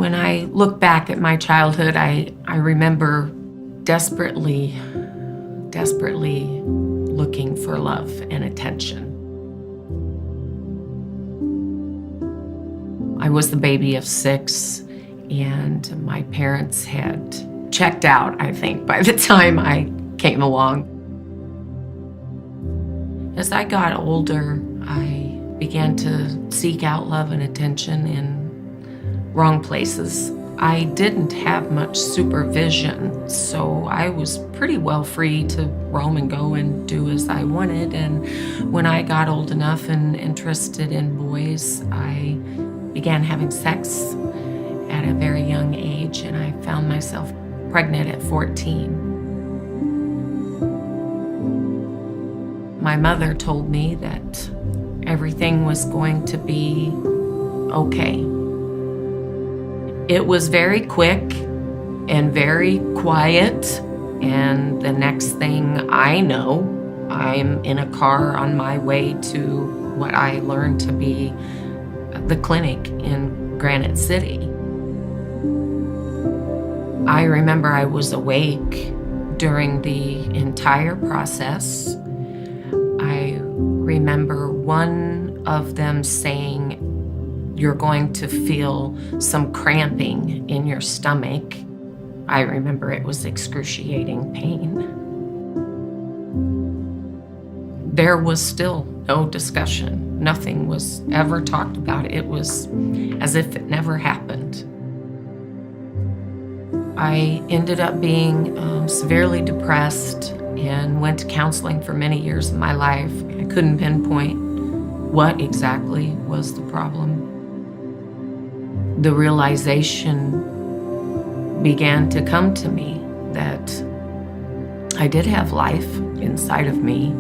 When I look back at my childhood, I remember desperately looking for love and attention. I was the baby of 6, and my parents had checked out, I think, by the time I came along. As I got older, I began to seek out love and attention in wrong places. I didn't have much supervision, so I was pretty well free to roam and go and do as I wanted. And when I got old enough and interested in boys, I began having sex at a very young age, and I found myself pregnant at 14. My mother told me that everything was going to be okay. It was very quick and very quiet, and the next thing I know, I'm in a car on my way to what I learned to be the clinic in Granite City. I remember I was awake during the entire process. I remember one of them saying, "You're going to feel some cramping in your stomach." I remember it was excruciating pain. There was still no discussion. Nothing was ever talked about. It was as if it never happened. I ended up being severely depressed and went to counseling for many years of my life. I couldn't pinpoint what exactly was the problem. The realization began to come to me that I did have life inside of me,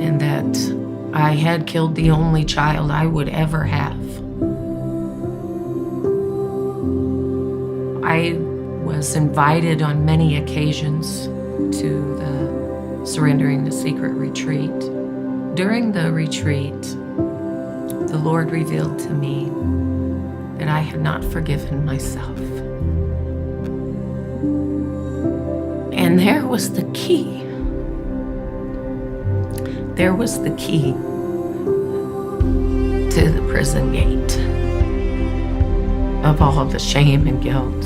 and that I had killed the only child I would ever have. I was invited on many occasions to the Surrendering the Secret retreat. During the retreat, the Lord revealed to me that I had not forgiven myself. And there was the key. There was the key to the prison gate of all the shame and guilt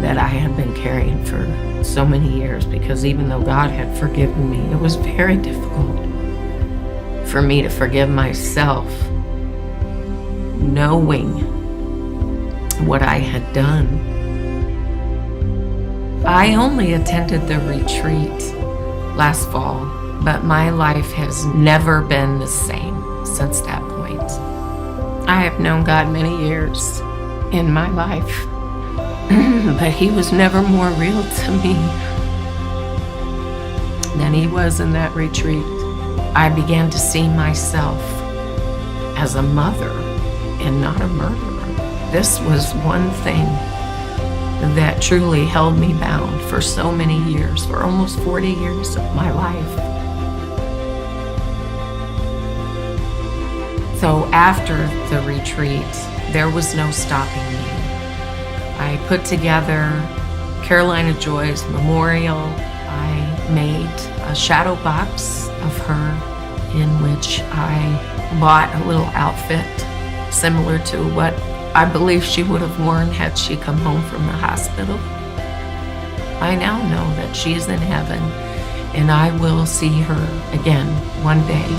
that I had been carrying for so many years, because even though God had forgiven me, it was very difficult for me to forgive myself, knowing what I had done. I only attended the retreat last fall, but my life has never been the same since that point. I have known God many years in my life, but He was never more real to me than He was in that retreat. I began to see myself as a mother and not a murderer. This was one thing that truly held me bound for so many years, for almost 40 years of my life. So after the retreat, there was no stopping me. I put together Carolina Joy's memorial. I made a shadow box of her in which I bought a little outfit similar to what I believe she would have worn had she come home from the hospital. I now know that she is in heaven, and I will see her again one day.